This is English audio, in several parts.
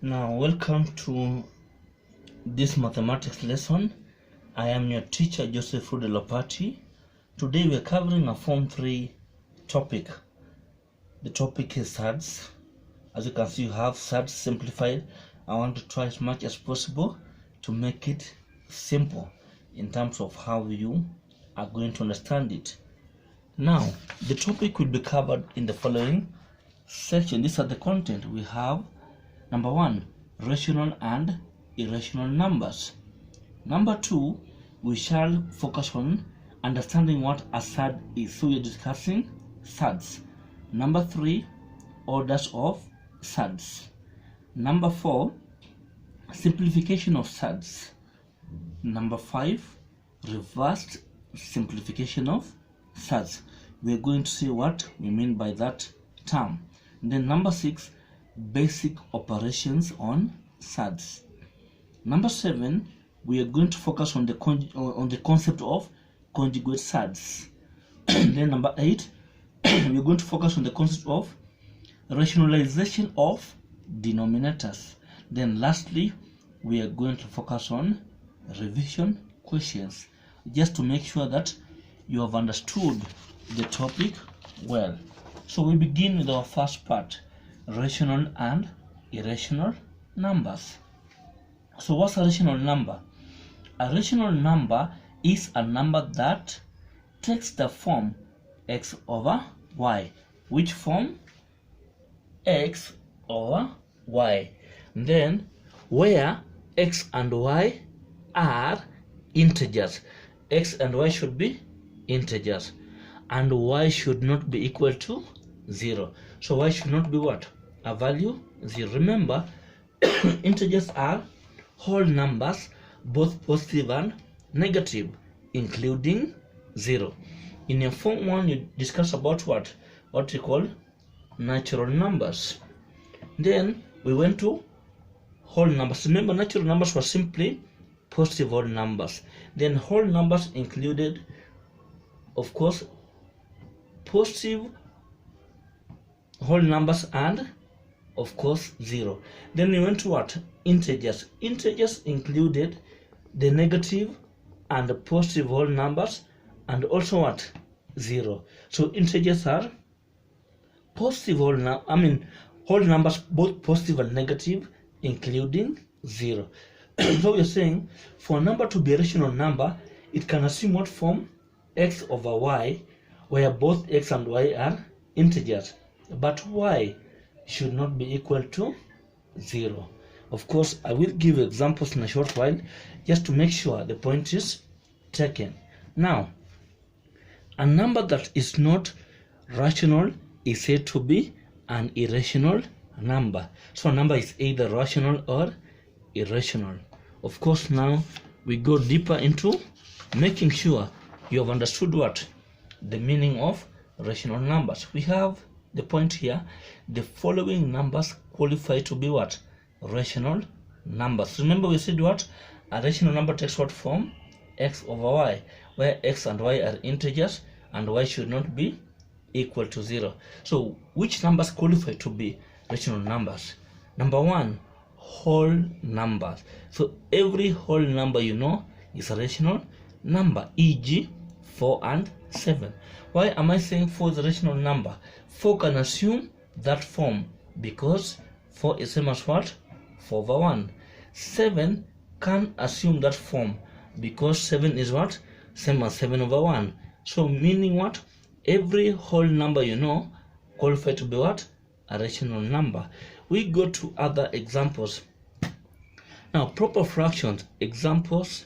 Now, welcome to this mathematics lesson. I am your teacher, Joseph Rudelopati. Today we are covering a Form 3 topic. The topic is Surds. As you can see, you have Surds simplified. I want to try as much as possible to make it simple in terms of how you are going to understand it. Now, the topic will be covered in the following section. These are the content. We have number 1, rational and irrational numbers. Number 2, we shall focus on understanding what a surd is. So we are discussing surds. Number 3, orders of surds. Number 4, simplification of surds. Number 5, reversed simplification of surds. We are going to see what we mean by that term. And then number 6, basic operations on surds. Number 7, we are going to focus on the concept of conjugate surds. Then number 8, we are going to focus on the concept of rationalization of denominators. Then lastly, we are going to focus on revision questions, just to make sure that you have understood the topic well. So we begin with our first part, rational and irrational numbers. So what's a rational number? A rational number is a number that takes the form x over y. Which form? X over y. Then where x and y are integers. X and y should be integers, and y should not be equal to 0. So y should not be what? A value 0. Remember, integers are whole numbers, both positive and negative, including 0. In your form 1, you discuss about what you call natural numbers. Then we went to whole numbers. Remember, natural numbers were simply positive whole numbers. Then whole numbers included, of course, positive whole numbers and of course 0. Then we went to what? Integers. Integers included the negative and the positive whole numbers and also what? 0. So integers are positive whole numbers, both positive and negative, including 0. So we're saying for a number to be a rational number, it can assume what form? X over y, where both x and y are integers, but y should not be equal to 0. Of course, I will give examples in a short while just to make sure the point is taken. Now, a number that is not rational is said to be an irrational number. So a number is either rational or irrational. Of course, now we go deeper into making sure you have understood what the meaning of rational numbers. We have the point here: the following numbers qualify to be what? Rational numbers. Remember, we said what? A rational number takes what form? X over y, where x and y are integers and y should not be equal to 0. So which numbers qualify to be rational numbers? Number 1, whole numbers. So every whole number you know is a rational number, e.g. 4 and 7. Why am I saying 4 is a rational number? 4 can assume that form because 4 is same as what? 4 over 1. 7 can assume that form because 7 is what? Same as 7 over 1. So meaning what? Every whole number you know qualify to be what? A rational number. We go to other examples. Now, proper fractions, examples,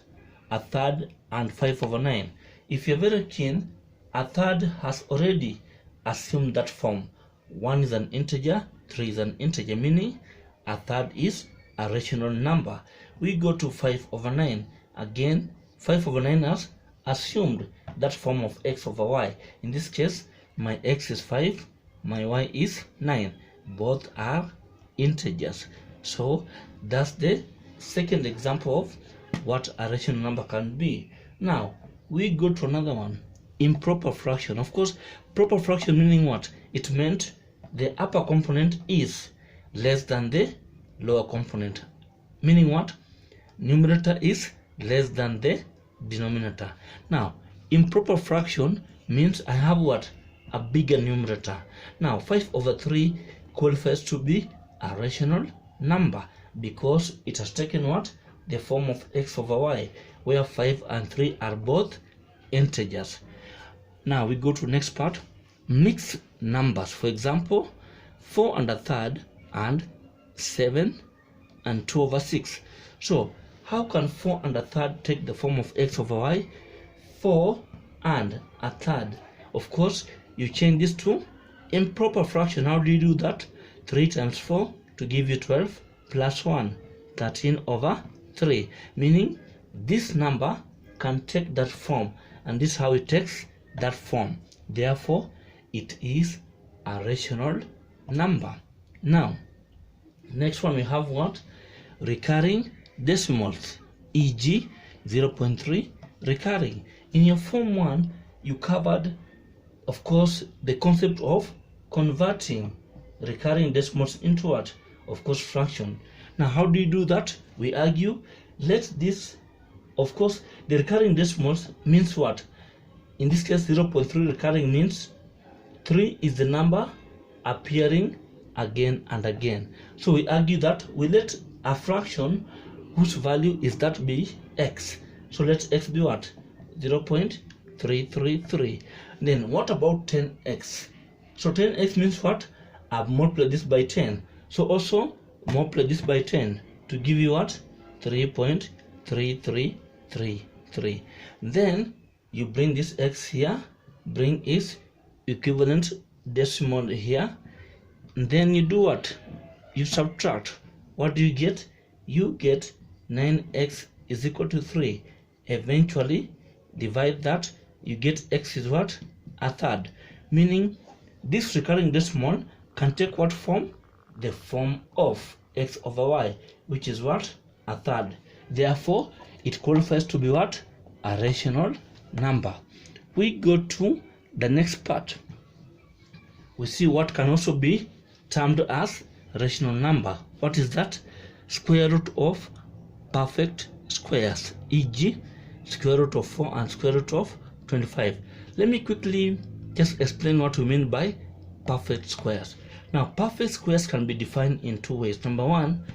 a third and 5 over 9. If you're very keen, a third has already assumed that form. 1 is an integer, 3 is an integer, meaning a third is a rational number. We go to 5 over 9. Again, 5 over 9 has assumed that form of x over y. In this case, my x is 5, my y is 9. Both are integers. So that's the second example of what a rational number can be. Now we go to another one, improper fraction. Of course, proper fraction meaning what? It meant the upper component is less than the lower component. Meaning what? Numerator is less than the denominator. Now, improper fraction means I have what? A bigger numerator. Now, 5/3 qualifies to be a rational number because it has taken what? The form of x/y, where 5 and 3 are both integers. Now we go to next part, mixed numbers. For example, 4/3 and 7 and 2/6. So how can 4/3 take the form of x/y? 4/3. Of course, you change this to improper fraction. How do you do that? 3 times 4 to give you 12 plus 1, 13/3. Meaning this number can take that form, and this is how it takes that form. Therefore, it is a rational number. Now, next one we have what? Recurring decimals, e.g. 0.3 recurring. In your form 1, you covered, of course, the concept of converting recurring decimals into what? Of course, fraction. Now, how do you do that? We argue, let this, of course, the recurring decimals means what? In this case, 0.3 recurring means 3 is the number appearing again and again. So we argue that we let a fraction whose value is that be x. So let x be what? 0.333. Then what about 10x? So 10x means what? I've multiplied this by 10. So also multiply this by 10 to give you what? 3.3333. Then you bring this x here, bring its equivalent decimal here, and then you do what? You subtract. What do you get? You get 9x is equal to 3. Eventually divide that, you get x is what? A third. Meaning this recurring decimal can take what form? The form of x/y, which is what? A third. Therefore, it qualifies to be what? A rational number. We go to the next part. We see what can also be termed as rational number. What is that? Square root of perfect squares, e.g. square root of 4 and square root of 25. Let me quickly just explain what we mean by perfect squares. Now, perfect squares can be defined in two ways. Number one,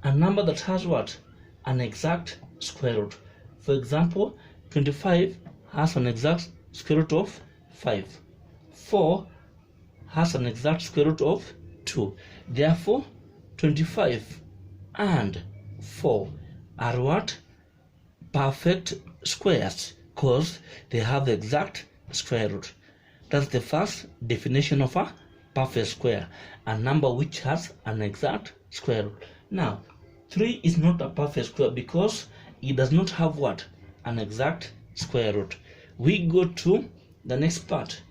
a number that has what? An exact square root. For example, 25 has an exact square root of 5. 4 has an exact square root of 2. Therefore, 25 and 4 are what? Perfect squares, because they have the exact square root. That's the first definition of a perfect square, a number which has an exact square root. Now, 3 is not a perfect square because it does not have what? An exact square root. We go to the next part.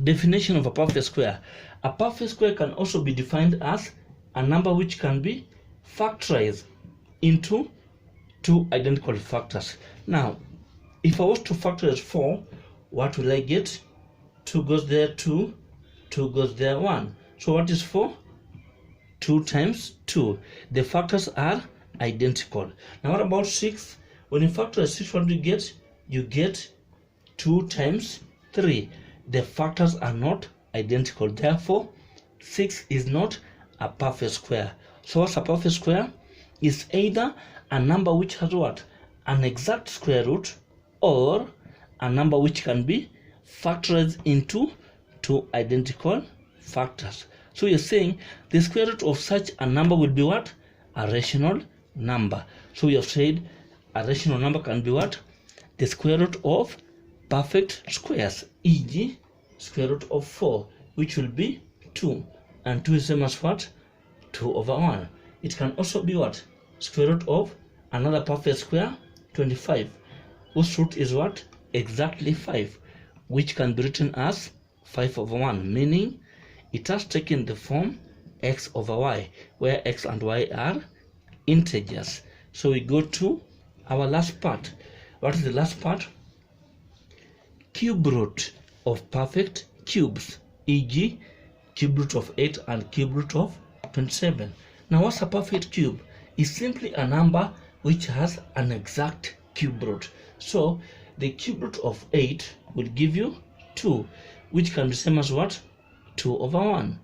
Definition of a perfect square. A perfect square can also be defined as a number which can be factorized into two identical factors. Now, if I was to factorize 4, what will I get? 2 goes there, 2 goes there, 1. So what is 4? 2 times 2. The factors are identical. Now what about 6? When you factorize 6, what do you get? You get 2 times 3. The factors are not identical. Therefore, 6 is not a perfect square. So what's a perfect square? It's either a number which has what? An exact square root, or a number which can be factorized into two identical factors. So you're saying the square root of such a number will be what? A rational number. So we have said a rational number can be what? The square root of perfect squares, e.g. square root of 4, which will be 2. And 2 is same as what? 2/1. It can also be what? Square root of another perfect square, 25, whose root is what? Exactly 5, which can be written as 5/1, meaning it has taken the form x/y, where x and y are integers. So we go to our last part. What is the last part? Cube root of perfect cubes, e.g. cube root of 8 and cube root of 27. Now what's a perfect cube? It's simply a number which has an exact cube root. So the cube root of 8 will give you 2, which can be same as what? 2 over 1.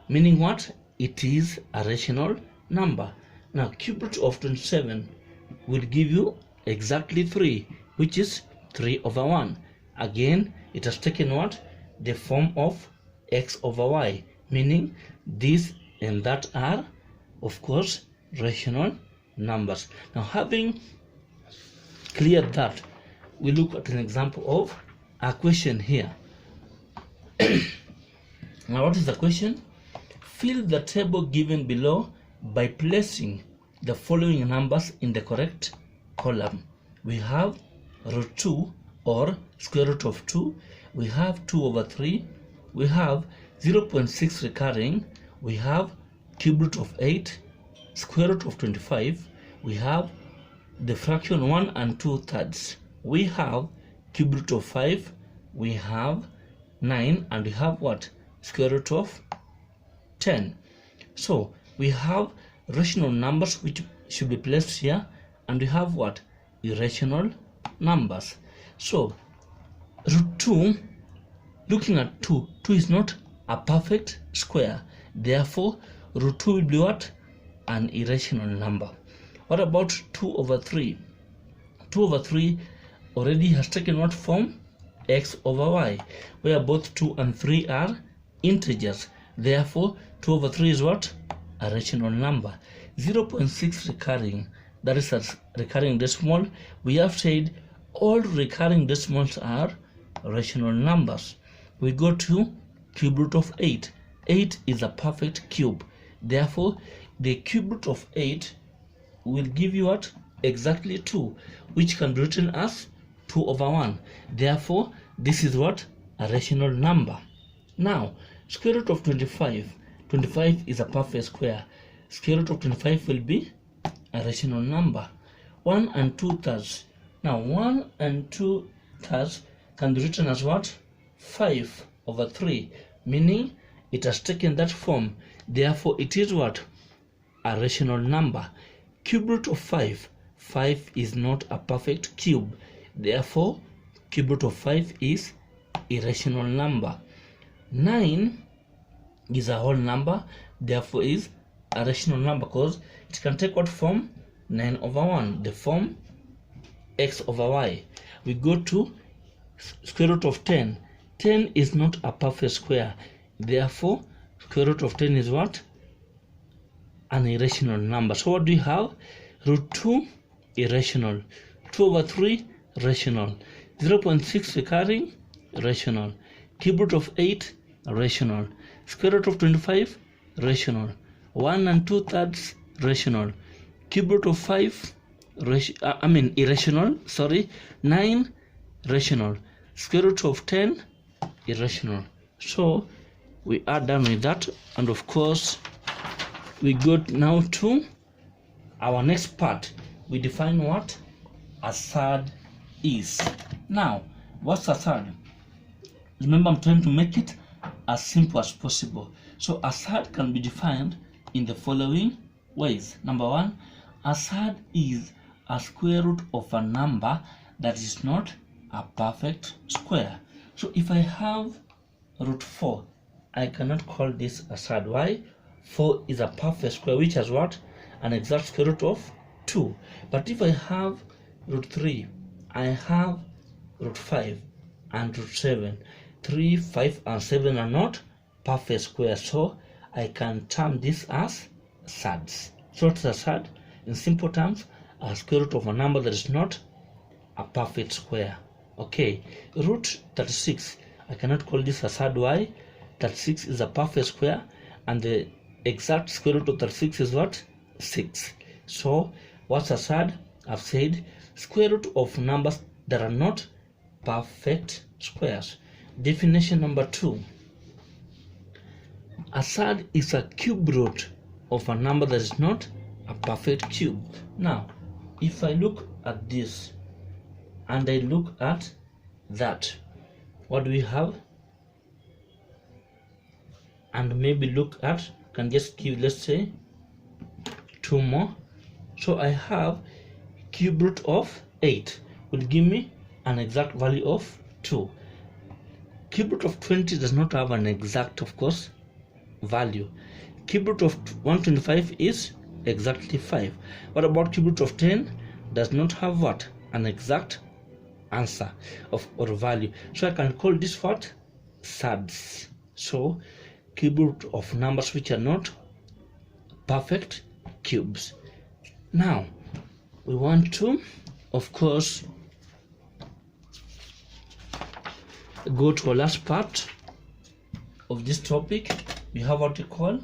Meaning what? It is a rational number. Now cube root of 27 will give you exactly 3, which is 3 over 1. Again, it has taken what? The form of x over y, meaning this and that are, of course, rational numbers. Now, having cleared that, we look at an example of a question here. Now, what is the question? Fill the table given below by placing the following numbers in the correct column. We have root 2 or square root of 2. We have 2 over 3. We have 0.6 recurring. We have cube root of 8, square root of 25. We have the fraction 1 and 2/3. We have cube root of 5. We have 9, and we have what? Square root of 10. So we have rational numbers which should be placed here, and we have what? Irrational numbers. So root 2, looking at 2 is not a perfect square. Therefore, root 2 will be what? An irrational number. What about 2 over 3? 2 over 3 already has taken what form? X over y, where both 2 and 3 are integers. Therefore, 2 over 3 is what? A rational number. 0.6 recurring, that is a recurring decimal. We have said all recurring decimals are rational numbers. We go to cube root of 8. 8 is a perfect cube. Therefore, the cube root of 8 will give you what? Exactly 2, which can be written as 2 over 1. Therefore, this is what? A rational number. Now, square root of 25. 25 is a perfect square. Square root of 25 will be a rational number. 1 and 2/3. Now, 1 and 2/3 can be written as what? 5 over 3, meaning it has taken that form. Therefore, it is what? A rational number. Cube root of 5. 5 is not a perfect cube. Therefore, cube root of 5 is irrational number. 9 is a whole number. Therefore, is a rational number because it can take what form? 9 over 1, the form x over y. We go to square root of 10. 10 is not a perfect square. Therefore, square root of 10 is what? An irrational number. So what do you have? Root 2 irrational. 2 over 3 rational. 0.6 recurring rational. Cube root of 8 rational. Square root of 25 rational. 1 and 2/3 rational. Cube root of 5 irrational. 9 rational. Square root of 10 irrational. So we are done with that, and of course we go now to our next part. We define what a surd is. Now, what's a surd? Remember, I'm trying to make it as simple as possible. So a surd can be defined in the following ways. Number 1, a surd is a square root of a number that is not a perfect square. So if I have root 4, I cannot call this a surd. Why? 4 is a perfect square which has what? An exact square root of 2. But if I have root 3, I have root 5 and root 7. 3, 5 and 7 are not perfect squares, so I can term this as surds. So what's a surd? In simple terms, a square root of a number that is not a perfect square. Okay, root 36, I cannot call this a surd. Why? 36 is a perfect square, and the exact square root of 36 is what? 6. So what's a surd? I've said square root of numbers that are not perfect squares. Definition number 2. A surd is a cube root of a number that is not a perfect cube. Now, if I look at this and I look at that, what do we have? And maybe look at, can just give, let's say, 2 more. So I have cube root of 8 will give me an exact value of 2. Cube root of 20 does not have an exact, of course, value. Cube root of 125 is exactly 5. What about cube root of 10? Does not have what? An exact answer of or value. So I can call this what? Surds. So cube root of numbers which are not perfect cubes. Now we want to, of course, go to our last part of this topic. We have what we call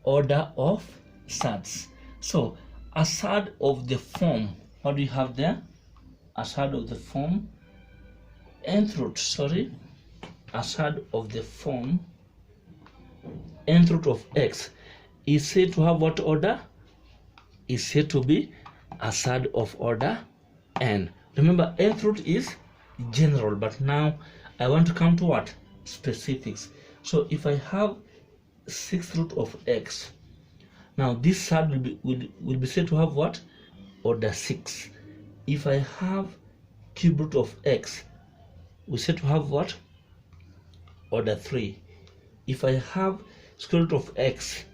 order of surds. So a surd of the form, what do you have there? A surd of the form nth root, a surd of the form nth root of x is said to have what order? Is said to be a surd of order n. Remember, nth root is general, but now I want to come to what? Specifics. So if I have 6th root of x, now this surd will be said to have what? Order 6. If I have cube root of x, we said to have what? Order 3. If I have square root of x,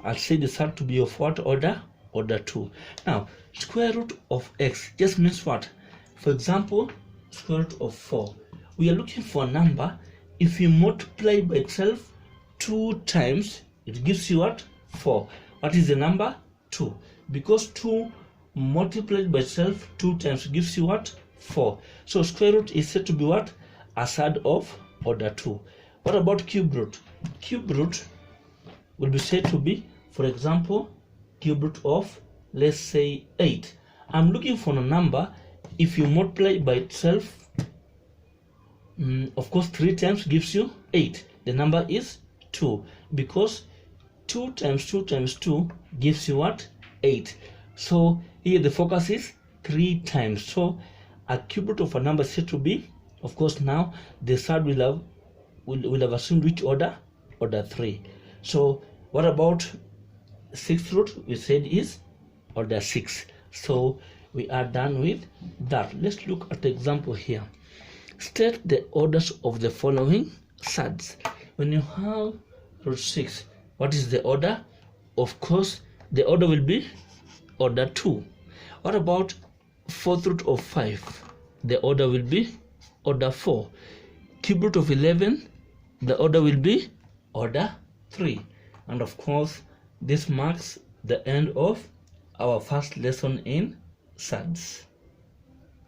I'll say the surd to be of what order? Order 2. Now, square root of x just means what? For example, square root of 4. We are looking for a number. If you multiply by itself 2 times, it gives you what? 4. What is the number? 2. Because 2 multiplied by itself 2 times gives you what? 4. So square root is said to be what? A surd of order 2. What about cube root? Cube root will be said to be, for example, cube root of, let's say, 8. I'm looking for a number. If you multiply by itself, of course 3 times gives you 8. The number is 2, because 2 times 2 times 2 gives you what? 8. So here the focus is 3 times. So a cube root of a number is said to be, of course, now the surd will have assumed which order? Order 3. So what about 6th root? We said is order 6. So we are done with that. Let's look at the example here. State the orders of the following surds. When you have root 6, what is the order? Of course, the order will be order 2. What about 4th root of 5? The order will be order 4. Cube root of 11, the order will be order 3. And of course, this marks the end of our first lesson in surds.